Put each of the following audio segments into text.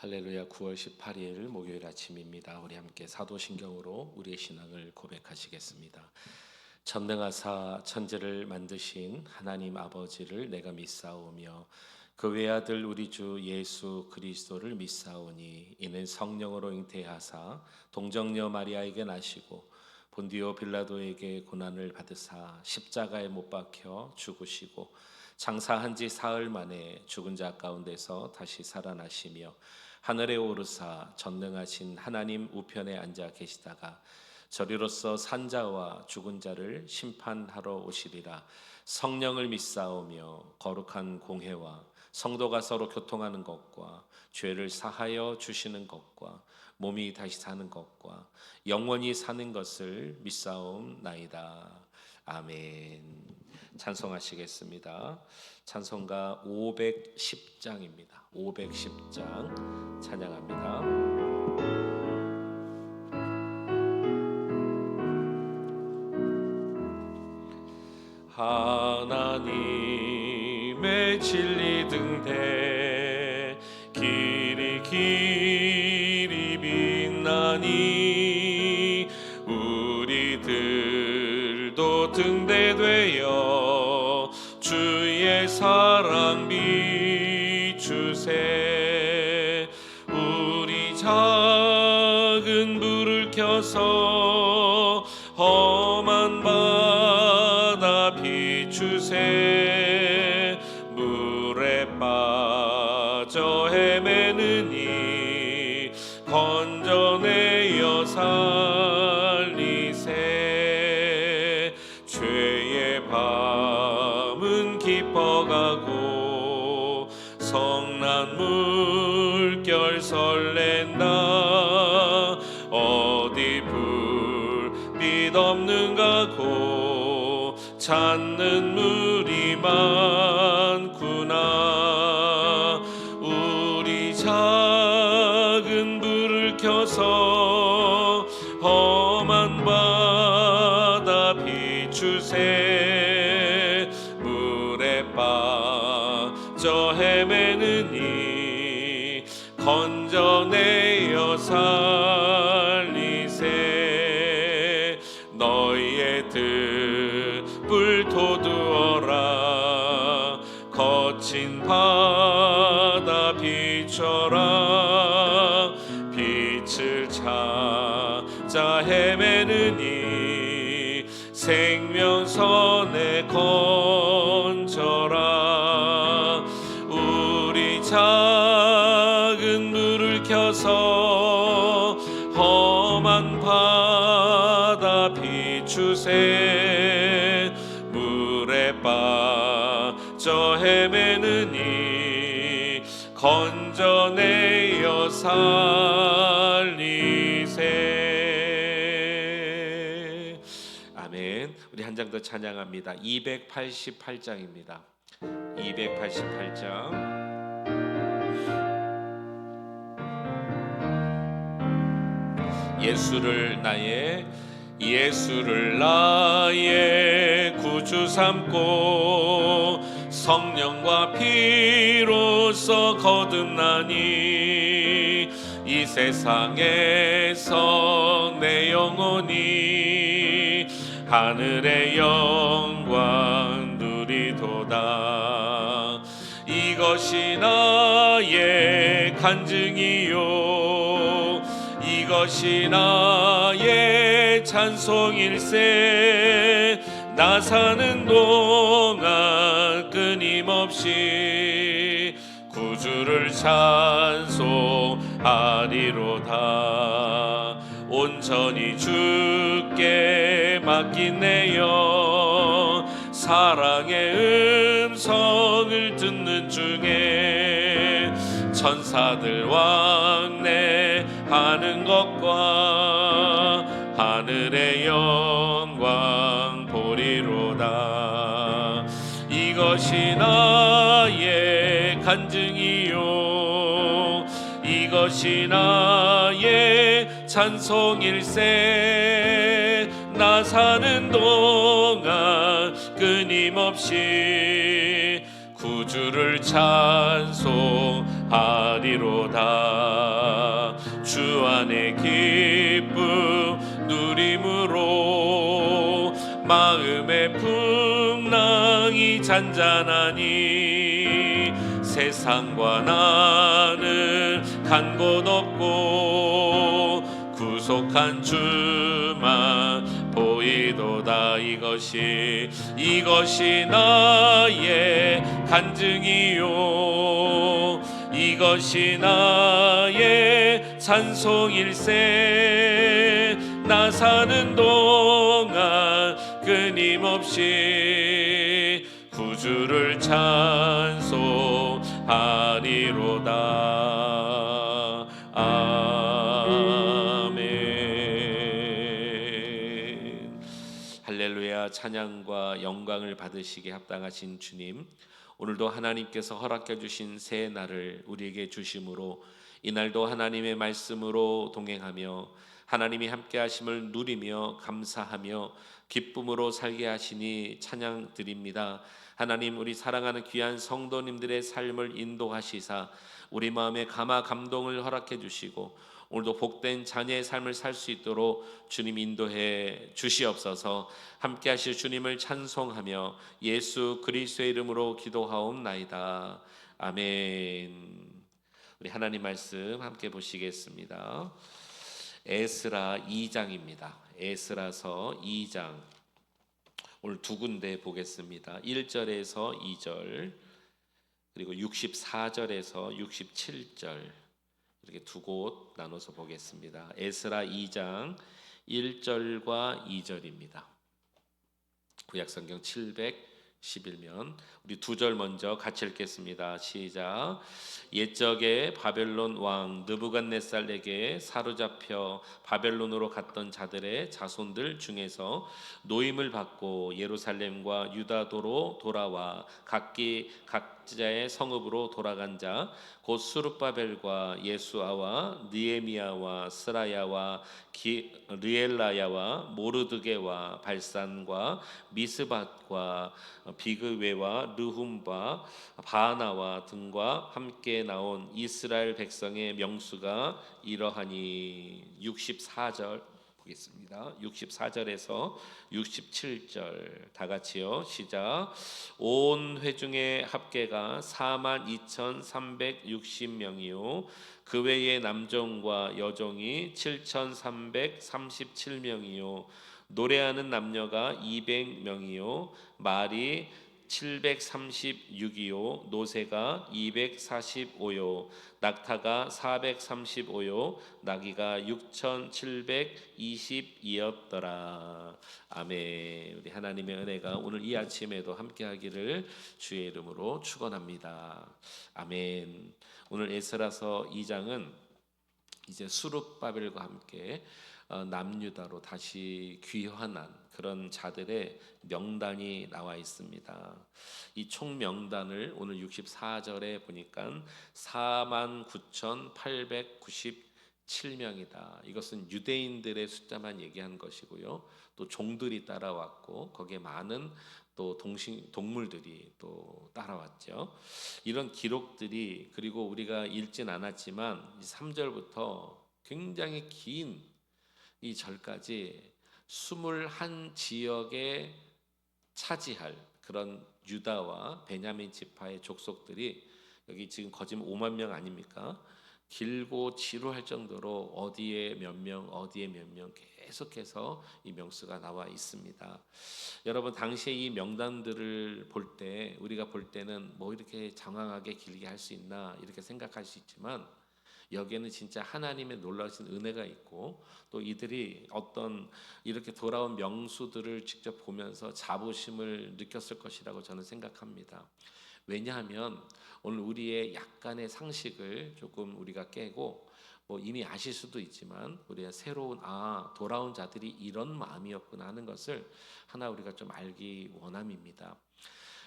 할렐루야. 9월 18일 목요일 아침입니다. 우리 함께 사도신경으로 우리의 신앙을 고백하시겠습니다. 전능하사 천지를 만드신 하나님 아버지를 내가 믿사오며 그 외아들 우리 주 예수 그리스도를 믿사오니 이는 성령으로 잉태하사 동정녀 마리아에게 나시고 본디오 빌라도에게 고난을 받으사 십자가에 못 박혀 죽으시고 장사한 지 사흘 만에 죽은 자 가운데서 다시 살아나시며 하늘에 오르사 전능하신 하나님 우편에 앉아 계시다가 저리로서 산자와 죽은 자를 심판하러 오시리라. 성령을 믿사오며 거룩한 공회와 성도가 서로 교통하는 것과 죄를 사하여 주시는 것과 몸이 다시 사는 것과 영원히 사는 것을 믿사옵나이다. 아멘. 찬송하시겠습니다. 찬송가 510장입니다. 510장 찬양합니다. 하나님의 진리 등대 길이 빛나니 우리들도 등대되어 주의 사랑 비추세. 우리 작은 불을 켜서 험한 바다 비추세. 물에 빠져 헤매느니 건져내어 살리세. 죄의 밤은 깊어가고 성난 물결 설렌다. 어디 불빛 없는가 고 찾는 물이 많구나. 우리 작은 불을 켜서 험한 바다 비추세. 물에 빠져 헤매느니 건져내어 살리세. 너희의 등불 돋우어라. 거친 바다 비춰라. 빛을 찾아 헤매느니 생명선에 건져라. 우리 작은 불을 켜서 험한 바다 비추세. 물에 빠져 헤매느니 건져내어 살리세. 아멘. 우리 한 장 더 찬양합니다. 288장입니다. 288장. 예수를 나의 구주 삼고 성령과 피로써 거듭나니 이 세상에서 내 영혼이 하늘의 영광 누리도다. 이것이 나의 간증이요 이것이 나의 찬송일세. 나 사는 동안 끊임없이 구주를 찬송하리로다. 온전히 주께 맡긴 내 영 사랑의 음성을 듣는 중에 천사들 왕래하는 것과 하늘의 영광 보리로다. 이것이 나의 간증이요 이것이 나의 찬송일세. 나 사는 동안 끊임없이 구주를 찬송하리로다. 하리로다. 주 안에 기쁨 누림으로 마음의 풍랑이 잔잔하니 세상과 나는 간 곳 없고 구속한 주만 보이도다. 이것이 나의 간증이요 이것이 나의 찬송일세. 나 사는 동안 끊임없이 구주를 찬송하리로다. 아멘. 할렐루야. 찬양과 영광을 받으시기에 합당하신 주님, 오늘도 하나님께서 허락해 주신 새 날을 우리에게 주심으로 이날도 하나님의 말씀으로 동행하며 하나님이 함께 하심을 누리며 감사하며 기쁨으로 살게 하시니 찬양 드립니다. 하나님, 우리 사랑하는 귀한 성도님들의 삶을 인도하시사 우리 마음에 감동을 허락해 주시고 오늘도 복된 자녀의 삶을 살 수 있도록 주님 인도해 주시옵소서. 함께 하실 주님을 찬송하며 예수 그리스도의 이름으로 기도하옵나이다. 아멘. 우리 하나님 말씀 함께 보시겠습니다. 에스라 2장입니다. 에스라서 2장. 오늘 두 군데 보겠습니다. 1절에서 2절, 그리고 64절에서 67절, 이렇게 두 곳 나눠서 보겠습니다. 에스라 2장 1절과 2절입니다. 구약성경 711면 우리 두 절 먼저 같이 읽겠습니다. 시작. 옛적에 바벨론 왕 느부갓네살에게 사로잡혀 바벨론으로 갔던 자들의 자손들 중에서 노임을 받고 예루살렘과 유다도로 돌아와 각자의 성읍으로 돌아간 자 곧 스룹바벨과 예수아와 느헤미야와 스라야와 르엘라야와 모르드게와 발산과 미스밧과 비그웨와 르훔바 바하나와 등과 함께 나온 이스라엘 백성의 명수가 이러하니. 64절 보겠습니다. 64절에서 67절 다 같이요. 시작. 온 회중의 합계가 42,360명이요 그 외에 남종과 여종이 7,337명이요 노래하는 남녀가 200명이요 말이 736이요 노새가 245요 낙타가 435요 나귀가 6,720이었더라. 아멘. 우리 하나님의 은혜가 오늘 이 아침에도 함께하기를 주의 이름으로 축원합니다. 아멘. 오늘 에스라서 2장은 이제 수룹바벨과 함께 남유다로 다시 귀환한 그런 자들의 명단이 나와 있습니다. 이 총 명단을 오늘 64절에 보니까 49,897명이다. 이것은 유대인들의 숫자만 얘기한 것이고요. 또 종들이 따라왔고 거기에 많은 또 동물들이 또 따라왔죠. 이런 기록들이, 그리고 우리가 읽진 않았지만 3절부터 굉장히 긴 이 절까지 21지역에 차지할 그런 유다와 베냐민 지파의 족속들이, 여기 지금 거짓 5만 명 아닙니까? 길고 지루할 정도로 어디에 몇 명, 어디에 몇 명 계속해서 이 명수가 나와 있습니다. 여러분, 당시에 이 명단들을 볼 때, 우리가 볼 때는 뭐 이렇게 장황하게 길게 할 수 있나 이렇게 생각할 수 있지만, 여기에는 진짜 하나님의 놀라우신 은혜가 있고, 또 이들이 어떤 이렇게 돌아온 명수들을 직접 보면서 자부심을 느꼈을 것이라고 저는 생각합니다. 왜냐하면 오늘 우리의 약간의 상식을 조금 우리가 깨고, 뭐 이미 아실 수도 있지만 우리가 새로운 돌아온 자들이 이런 마음이었구나 하는 것을 하나 우리가 좀 알기 원함입니다.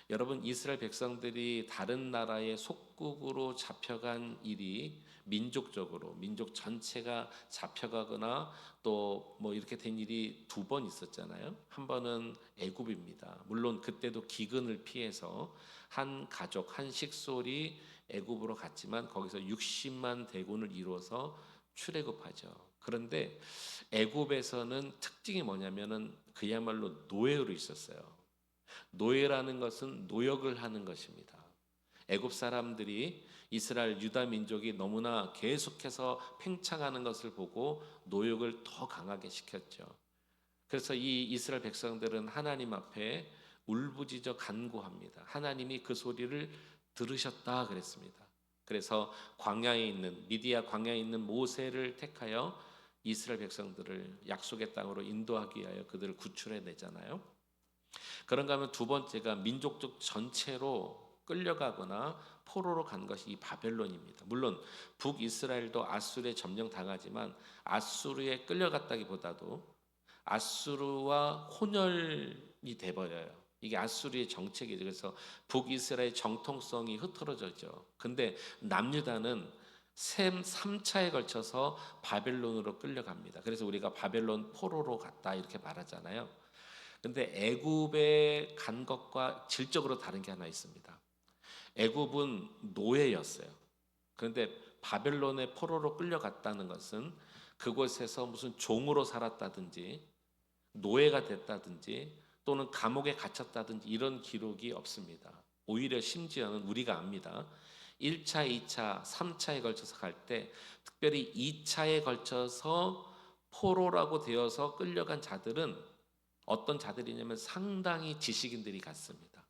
여러분, 이스라엘 백성들이 다른 나라의 속국으로 잡혀간 일이 민족적으로 민족 전체가 잡혀가거나 또 뭐 이렇게 된 일이 두 번 있었잖아요. 한 번은 애굽입니다. 물론 그때도 기근을 피해서 한 가족 한 식솔이 애굽으로 갔지만 거기서 60만 대군을 이루어서 출애굽하죠. 그런데 애굽에서는 특징이 뭐냐면은 그야말로 노예로 있었어요. 노예라는 것은 노역을 하는 것입니다. 애굽 사람들이 이스라엘 유다 민족이 너무나 계속해서 팽창하는 것을 보고 노역을 더 강하게 시켰죠. 그래서 이 이스라엘 백성들은 하나님 앞에 울부짖어 간구합니다. 하나님이 그 소리를 들으셨다 그랬습니다. 그래서 광야에 있는 미디야 광야에 있는 모세를 택하여 이스라엘 백성들을 약속의 땅으로 인도하기 위하여 그들을 구출해 내잖아요. 그런가 하면 두 번째가 민족적 전체로 끌려가거나 포로로 간 것이 이 바벨론입니다. 물론 북이스라엘도 아수르에 점령당하지만 아수르에 끌려갔다기보다도 아수르와 혼혈이 돼버려요. 이게 아수르의 정책이죠. 그래서 북이스라엘 정통성이 흐트러져죠. 근데 남유다는 3차에 걸쳐서 바벨론으로 끌려갑니다. 그래서 우리가 바벨론 포로로 갔다 이렇게 말하잖아요. 근데 애굽에 간 것과 질적으로 다른 게 하나 있습니다. 애굽은 노예였어요. 그런데 바벨론의 포로로 끌려갔다는 것은 그곳에서 무슨 종으로 살았다든지 노예가 됐다든지 또는 감옥에 갇혔다든지 이런 기록이 없습니다. 오히려 심지어는 우리가 압니다. 1차, 2차, 3차에 걸쳐서 갈 때 특별히 2차에 걸쳐서 포로라고 되어서 끌려간 자들은 어떤 자들이냐면 상당히 지식인들이 갔습니다.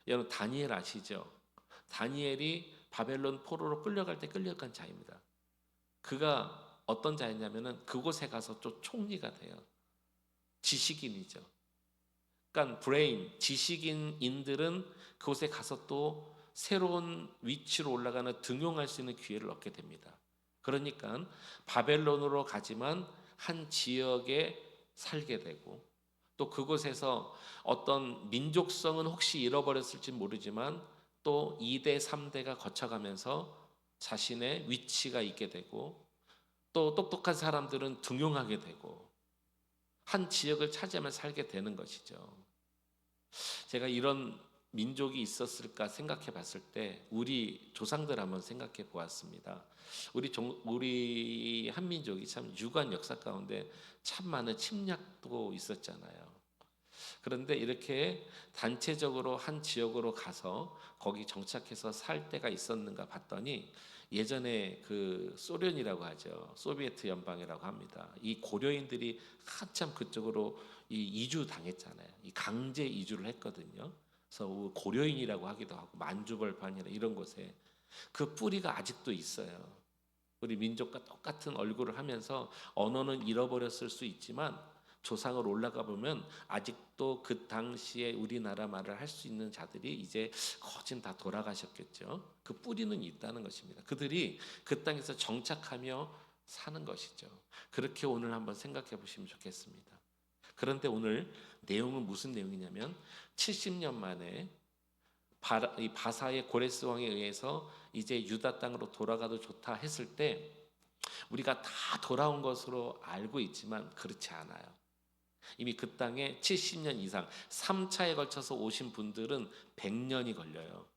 여러분 다니엘 아시죠? 다니엘이 바벨론 포로로 끌려갈 때 끌려간 자입니다. 그가 어떤 자였냐면은 그곳에 가서 또 총리가 돼요. 지식인이죠. 그러니까 브레인, 지식인들은 그곳에 가서 또 새로운 위치로 올라가는 등용할 수 있는 기회를 얻게 됩니다. 그러니까 바벨론으로 가지만 한 지역에 살게 되고 또 그곳에서 어떤 민족성은 혹시 잃어버렸을지 모르지만 또 2대, 3대가 거쳐가면서 자신의 위치가 있게 되고 또 똑똑한 사람들은 등용하게 되고 한 지역을 차지하며 살게 되는 것이죠. 제가 이런 민족이 있었을까 생각해 봤을 때 우리 조상들 한번 생각해 보았습니다. 우리 한민족이 참 유구한 역사 가운데 참 많은 침략도 있었잖아요. 그런데 이렇게 단체적으로 한 지역으로 가서 거기 정착해서 살 때가 있었는가 봤더니 예전에 그 소련이라고 하죠. 소비에트 연방이라고 합니다. 이 고려인들이 한참 그쪽으로 이주 당했잖아요. 이 강제 이주를 했거든요. 그래서 고려인이라고 하기도 하고 만주벌판이나 이런 곳에 그 뿌리가 아직도 있어요. 우리 민족과 똑같은 얼굴을 하면서 언어는 잃어버렸을 수 있지만 조상을 올라가 보면 아직도 그 당시에 우리나라 말을 할 수 있는 자들이 이제 거진 다 돌아가셨겠죠. 그 뿌리는 있다는 것입니다. 그들이 그 땅에서 정착하며 사는 것이죠. 그렇게 오늘 한번 생각해 보시면 좋겠습니다. 그런데 오늘 내용은 무슨 내용이냐면 70년 만에 이 바사의 고레스 왕에 의해서 이제 유다 땅으로 돌아가도 좋다 했을 때 우리가 다 돌아온 것으로 알고 있지만 그렇지 않아요. 이미 그 땅에 70년 이상 3차에 걸쳐서 오신 분들은 100년이 걸려요.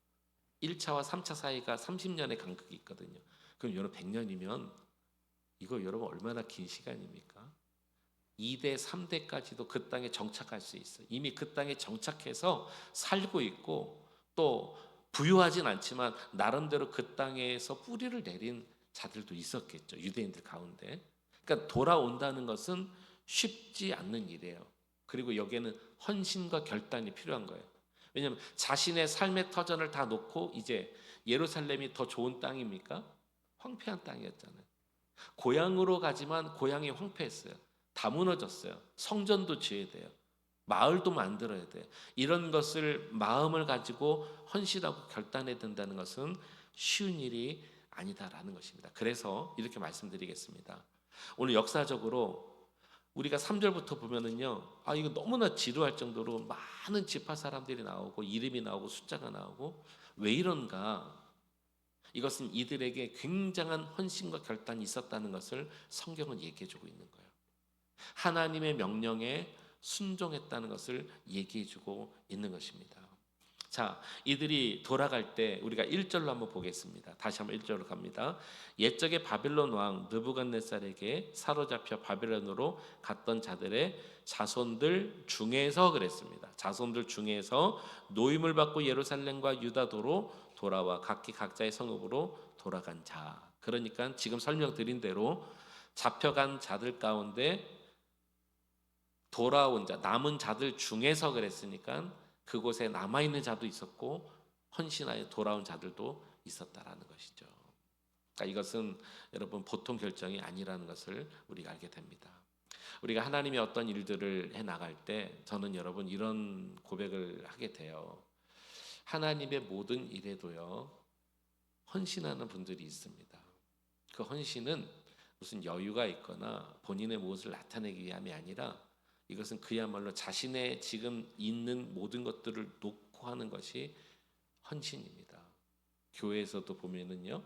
1차와 3차 사이가 30년의 간극이 있거든요. 그럼 여러분 100년이면 이거 여러분 얼마나 긴 시간입니까? 2대, 3대까지도 그 땅에 정착할 수 있어요. 이미 그 땅에 정착해서 살고 있고 또 부유하진 않지만 나름대로 그 땅에서 뿌리를 내린 자들도 있었겠죠. 유대인들 가운데. 그러니까 돌아온다는 것은 쉽지 않는 일이에요. 그리고 여기에는 헌신과 결단이 필요한 거예요. 왜냐하면 자신의 삶의 터전을 다 놓고 이제 예루살렘이 더 좋은 땅입니까? 황폐한 땅이었잖아요. 고향으로 가지만 고향이 황폐했어요. 다 무너졌어요. 성전도 지어야 돼요. 마을도 만들어야 돼요. 이런 것을 마음을 가지고 헌신하고 결단해야 된다는 것은 쉬운 일이 아니다라는 것입니다. 그래서 이렇게 말씀드리겠습니다. 오늘 역사적으로 우리가 3절부터 보면은요, 이거 너무나 지루할 정도로 많은 지파 사람들이 나오고 이름이 나오고 숫자가 나오고 왜 이런가? 이것은 이들에게 굉장한 헌신과 결단이 있었다는 것을 성경은 얘기해주고 있는 거예요. 하나님의 명령에 순종했다는 것을 얘기해주고 있는 것입니다. 자, 이들이 돌아갈 때 우리가 1절로 한번 보겠습니다. 다시 한번 1절로 갑니다. 옛적에 바빌론 왕 느부갓네살에게 사로잡혀 바빌론으로 갔던 자들의 자손들 중에서 그랬습니다. 자손들 중에서 노임을 받고 예루살렘과 유다도로 돌아와 각기 각자의 성읍으로 돌아간 자. 그러니까 지금 설명드린 대로 잡혀간 자들 가운데 돌아온 자, 남은 자들 중에서 그랬으니까 그곳에 남아 있는 자도 있었고 헌신하여 돌아온 자들도 있었다라는 것이죠. 그러니까 이것은 여러분 보통 결정이 아니라는 것을 우리가 알게 됩니다. 우리가 하나님의 어떤 일들을 해 나갈 때 저는 여러분 이런 고백을 하게 돼요. 하나님의 모든 일에도요 헌신하는 분들이 있습니다. 그 헌신은 무슨 여유가 있거나 본인의 무엇을 나타내기 위함이 아니라 이것은 그야말로 자신의 지금 있는 모든 것들을 놓고 하는 것이 헌신입니다. 교회에서도 보면은요,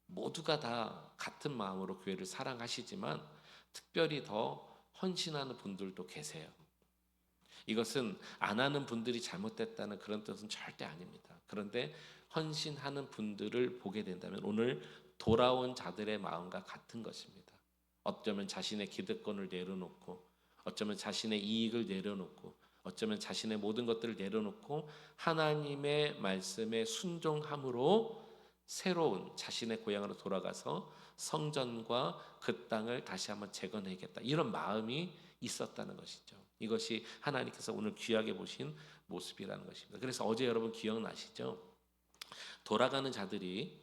모두가 다 같은 마음으로 교회를 사랑하시지만 특별히 더 헌신하는 분들도 계세요. 이것은 안 하는 분들이 잘못됐다는 그런 뜻은 절대 아닙니다. 그런데 헌신하는 분들을 보게 된다면 오늘 돌아온 자들의 마음과 같은 것입니다. 어쩌면 자신의 기득권을 내려놓고 어쩌면 자신의 이익을 내려놓고 어쩌면 자신의 모든 것들을 내려놓고 하나님의 말씀에 순종함으로 새로운 자신의 고향으로 돌아가서 성전과 그 땅을 다시 한번 재건해야겠다 이런 마음이 있었다는 것이죠. 이것이 하나님께서 오늘 귀하게 보신 모습이라는 것입니다. 그래서 어제 여러분 기억나시죠? 돌아가는 자들이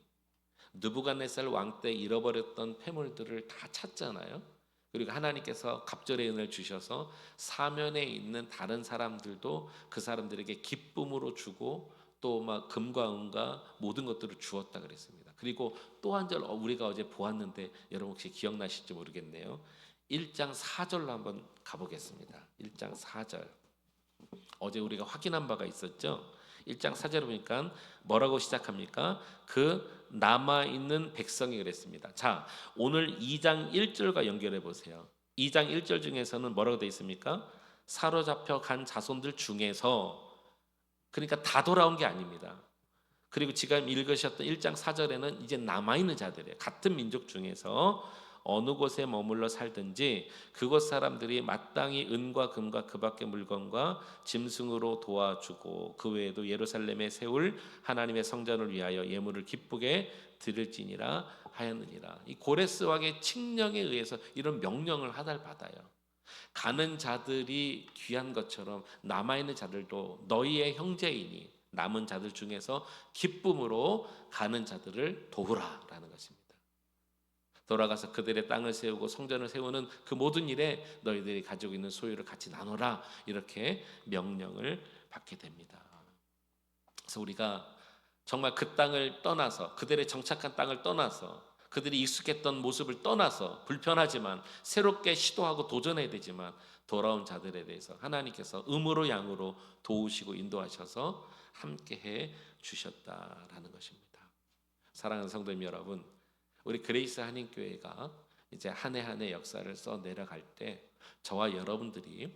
느부갓네살 왕 때 잃어버렸던 폐물들을 다 찾잖아요. 그리고 하나님께서 갑절의 은혜를 주셔서 사면에 있는 다른 사람들도 그 사람들에게 기쁨으로 주고 또 막 금과 은과 모든 것들을 주었다 그랬습니다. 그리고 또 한 절 우리가 어제 보았는데 여러분 혹시 기억나실지 모르겠네요. 1장 4절로 한번 가보겠습니다. 1장 4절. 어제 우리가 확인한 바가 있었죠. 1장 4절에 보니까 뭐라고 시작합니까? 그 남아있는 백성이 그랬습니다. 자, 오늘 2장 1절과 연결해 보세요. 2장 1절 중에서는 뭐라고 되어 있습니까? 사로잡혀 간 자손들 중에서, 그러니까 다 돌아온 게 아닙니다. 그리고 지금 읽으셨던 1장 4절에는 이제 남아있는 자들이에요. 같은 민족 중에서 어느 곳에 머물러 살든지 그곳 사람들이 마땅히 은과 금과 그 밖의 물건과 짐승으로 도와주고 그 외에도 예루살렘에 세울 하나님의 성전을 위하여 예물을 기쁘게 드릴지니라 하였느니라. 이 고레스 왕의 칙령에 의해서 이런 명령을 하달받아요. 가는 자들이 귀한 것처럼 남아있는 자들도 너희의 형제이니 남은 자들 중에서 기쁨으로 가는 자들을 도우라라는 것입니다. 돌아가서 그들의 땅을 세우고 성전을 세우는 그 모든 일에 너희들이 가지고 있는 소유를 같이 나눠라 이렇게 명령을 받게 됩니다. 그래서 우리가 정말 그 땅을 떠나서 그들의 정착한 땅을 떠나서 그들이 익숙했던 모습을 떠나서 불편하지만 새롭게 시도하고 도전해야 되지만 돌아온 자들에 대해서 하나님께서 음으로 양으로 도우시고 인도하셔서 함께해 주셨다라는 것입니다. 사랑하는 성도님 여러분, 우리 그레이스 한인교회가 이제 한 해 한 해 역사를 써 내려갈 때 저와 여러분들이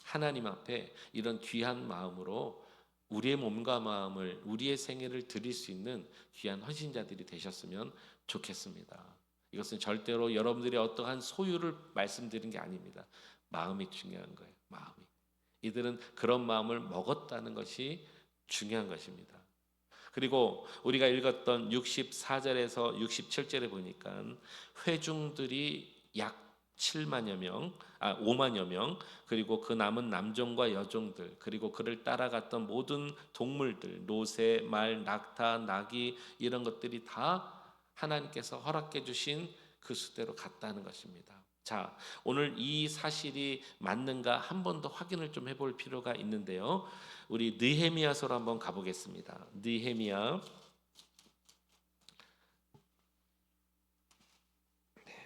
하나님 앞에 이런 귀한 마음으로 우리의 몸과 마음을 우리의 생애를 드릴 수 있는 귀한 헌신자들이 되셨으면 좋겠습니다. 이것은 절대로 여러분들이 어떠한 소유를 말씀드린 게 아닙니다. 마음이 중요한 거예요. 마음이. 이들은 그런 마음을 먹었다는 것이 중요한 것입니다. 그리고 우리가 읽었던 64절에서 67절에 보니까 회중들이 약 7만여 명, 5만여 명, 그리고 그 남은 남종과 여종들, 그리고 그를 따라갔던 모든 동물들, 노새, 말, 낙타, 나귀 이런 것들이 다 하나님께서 허락해 주신 그 수대로 갔다는 것입니다. 자, 오늘 이 사실이 맞는가 한 번 더 확인을 좀 해볼 필요가 있는데요. 우리 느헤미야서로 한번 가보겠습니다. 느헤미야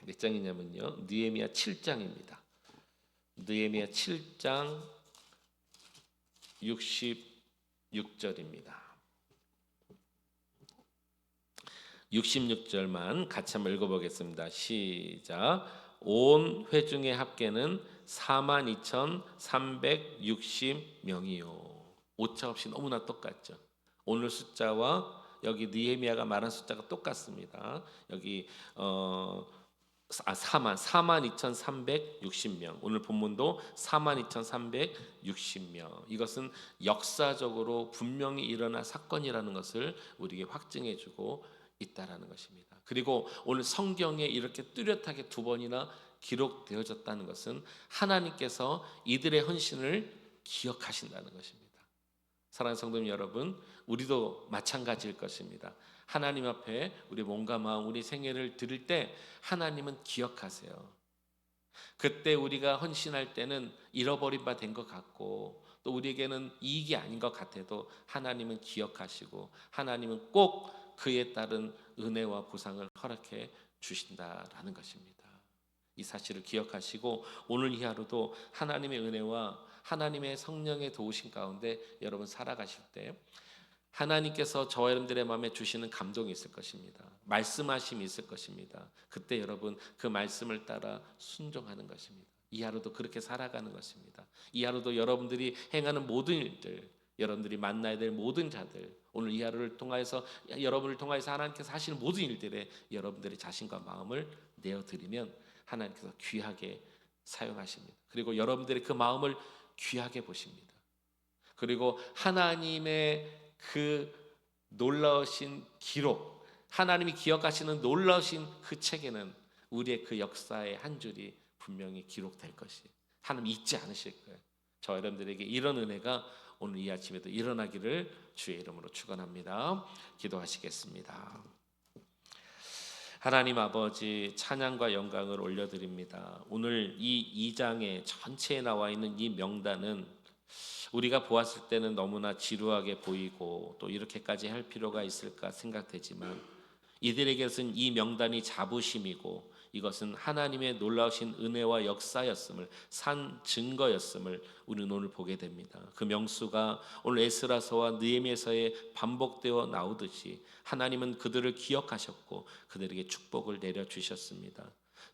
몇 장이냐면요. 느헤미야 7장입니다. 느헤미야 7장 66절입니다. 66절만 같이 한번 읽어보겠습니다. 시작. 온 회중의 합계는 42,360명이요. 오차 없이 너무나 똑같죠. 오늘 숫자와 여기 느헤미야가 말한 숫자가 똑같습니다. 여기 42,360명. 오늘 본문도 42,360명. 이것은 역사적으로 분명히 일어난 사건이라는 것을 우리에게 확증해주고 있다라는 것입니다. 그리고 오늘 성경에 이렇게 뚜렷하게 두 번이나 기록되어졌다는 것은 하나님께서 이들의 헌신을 기억하신다는 것입니다. 사랑하는 성도님 여러분, 우리도 마찬가지일 것입니다. 하나님 앞에 우리 몸과 마음, 우리 생애를 드릴 때 하나님은 기억하세요. 그때 우리가 헌신할 때는 잃어버린 바 된 것 같고 또 우리에게는 이익이 아닌 것 같아도 하나님은 기억하시고 하나님은 꼭 그에 따른 은혜와 보상을 허락해 주신다라는 것입니다. 이 사실을 기억하시고 오늘 이 하루도 하나님의 은혜와 하나님의 성령의 도우심 가운데 여러분 살아가실 때 하나님께서 저와 여러분들의 마음에 주시는 감동이 있을 것입니다. 말씀하심이 있을 것입니다. 그때 여러분 그 말씀을 따라 순종하는 것입니다. 이 하루도 그렇게 살아가는 것입니다. 이 하루도 여러분들이 행하는 모든 일들, 여러분들이 만나야 될 모든 자들, 오늘 이 하루를 통하여서 여러분을 통하여서 하나님께서 하시는 모든 일들에 여러분들의 자신과 마음을 내어드리면 하나님께서 귀하게 사용하십니다. 그리고 여러분들의 그 마음을 귀하게 보십니다. 그리고 하나님의 그 놀라우신 기록, 하나님이 기억하시는 놀라우신 그 책에는 우리의 그 역사의 한 줄이 분명히 기록될 것이 하나님 잊지 않으실 거예요. 저 여러분들에게 이런 은혜가 오늘 이 아침에도 일어나기를 주의 이름으로 축원합니다. 기도하시겠습니다. 하나님 아버지, 찬양과 영광을 올려드립니다. 오늘 이 2장의 전체에 나와 있는 이 명단은 우리가 보았을 때는 너무나 지루하게 보이고 또 이렇게까지 할 필요가 있을까 생각되지만 이들에게서는 이 명단이 자부심이고 이것은 하나님의 놀라우신 은혜와 역사였음을 산 증거였음을 우리는 오늘 보게 됩니다. 그 명수가 오늘 에스라서와 느헤미야서에 반복되어 나오듯이 하나님은 그들을 기억하셨고 그들에게 축복을 내려주셨습니다.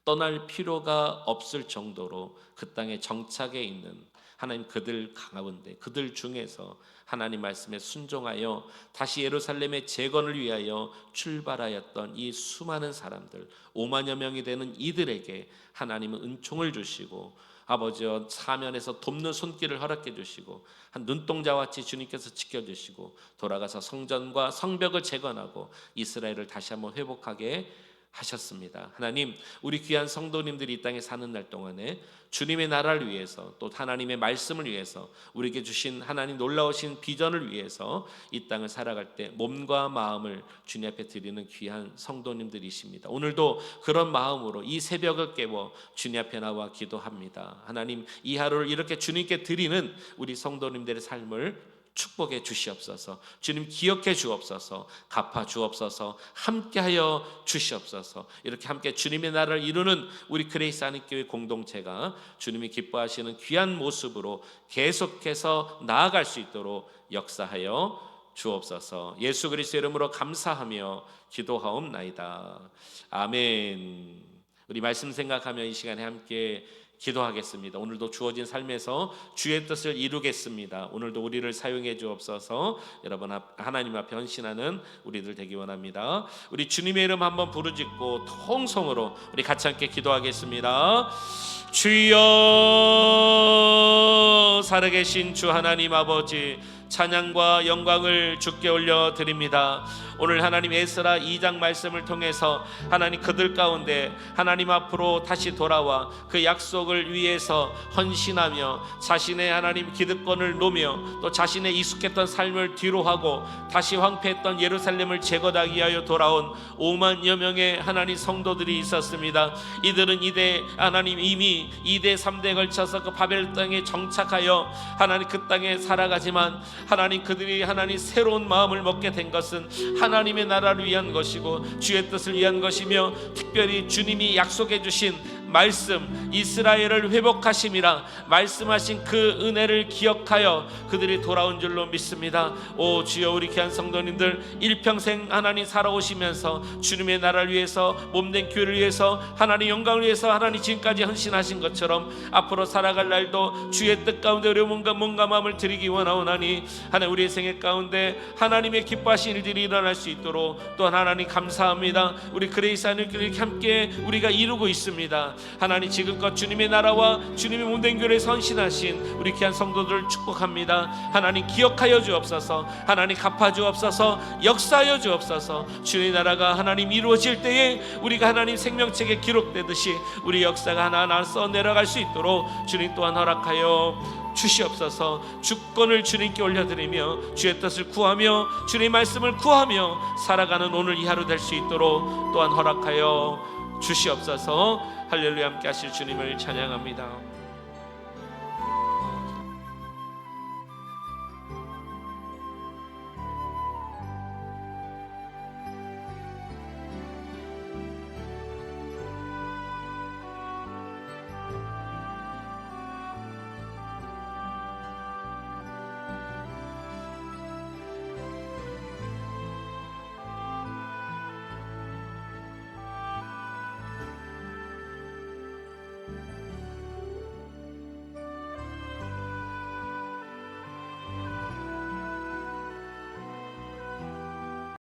떠날 필요가 없을 정도로 그 땅에 정착해 있는 하나님 그들 가운데 그들 중에서 하나님 말씀에 순종하여 다시 예루살렘의 재건을 위하여 출발하였던 이 수많은 사람들 5만여 명이 되는 이들에게 하나님은 은총을 주시고 아버지여 사면에서 돕는 손길을 허락해 주시고 한 눈동자같이 주님께서 지켜주시고 돌아가서 성전과 성벽을 재건하고 이스라엘을 다시 한번 회복하게 하셨습니다. 하나님, 우리 귀한 성도님들이 이 땅에 사는 날 동안에 주님의 나라를 위해서 또 하나님의 말씀을 위해서 우리에게 주신 하나님 놀라우신 비전을 위해서 이 땅을 살아갈 때 몸과 마음을 주님 앞에 드리는 귀한 성도님들이십니다. 오늘도 그런 마음으로 이 새벽을 깨워 주님 앞에 나와 기도합니다. 하나님, 이 하루를 이렇게 주님께 드리는 우리 성도님들의 삶을 축복해 주시옵소서. 주님 기억해 주옵소서. 갚아 주옵소서. 함께하여 주시옵소서. 이렇게 함께 주님의 나라를 이루는 우리 그레이스 한인교회 공동체가 주님이 기뻐하시는 귀한 모습으로 계속해서 나아갈 수 있도록 역사하여 주옵소서. 예수 그리스도 이름으로 감사하며 기도하옵나이다. 아멘. 우리 말씀 생각하며 이 시간에 함께 기도하겠습니다. 오늘도 주어진 삶에서 주의 뜻을 이루겠습니다. 오늘도 우리를 사용해 주옵소서. 여러분 하나님 앞에 헌신하는 우리들 되기 원합니다. 우리 주님의 이름 한번 부르짖고 통성으로 우리 같이 함께 기도하겠습니다. 주여, 살아계신 주 하나님 아버지, 찬양과 영광을 주께 올려드립니다. 오늘 하나님 에스라 2장 말씀을 통해서 하나님 그들 가운데 하나님 앞으로 다시 돌아와 그 약속을 위해서 헌신하며 자신의 하나님 기득권을 놓으며 또 자신의 익숙했던 삶을 뒤로하고 다시 황폐했던 예루살렘을 재건하기 위하여 돌아온 5만여 명의 하나님 성도들이 있었습니다. 이들은 이대 하나님 이미 2대 3대에 걸쳐서 그 바벨 땅에 정착하여 하나님 그 땅에 살아가지만 하나님 그들이 하나님 새로운 마음을 먹게 된 것은 하나님의 나라를 위한 것이고 주의 뜻을 위한 것이며 특별히 주님이 약속해 주신 말씀, 이스라엘을 회복하심이라 말씀하신 그 은혜를 기억하여 그들이 돌아온 줄로 믿습니다. 오 주여, 우리 귀한 성도님들 일평생 하나님 살아오시면서 주님의 나라를 위해서, 몸된 교회를 위해서, 하나님 영광을 위해서 하나님 지금까지 헌신하신 것처럼 앞으로 살아갈 날도 주의 뜻 가운데 몸과 마음을 드리기 원하오나니 하나님 우리의 생애 가운데 하나님의 기뻐하신 일들이 일어날 수 있도록 또한 하나님 감사합니다. 우리 그레이스 하늘교회 함께 우리가 이루고 있습니다. 하나님 지금껏 주님의 나라와 주님의 몸된 교회에 헌신하신 우리 귀한 성도들을 축복합니다. 하나님 기억하여 주옵소서. 하나님 갚아 주옵소서. 역사하여 주옵소서. 주의 나라가 하나님 이루어질 때에 우리가 하나님 생명책에 기록되듯이 우리 역사가 하나하나 써 내려갈 수 있도록 주님 또한 허락하여 주시옵소서. 주권을 주님께 올려드리며 주의 뜻을 구하며 주님의 말씀을 구하며 살아가는 오늘 이 하루 될 수 있도록 또한 허락하여 주시옵소서. 할렐루야. 함께 하실 주님을 찬양합니다.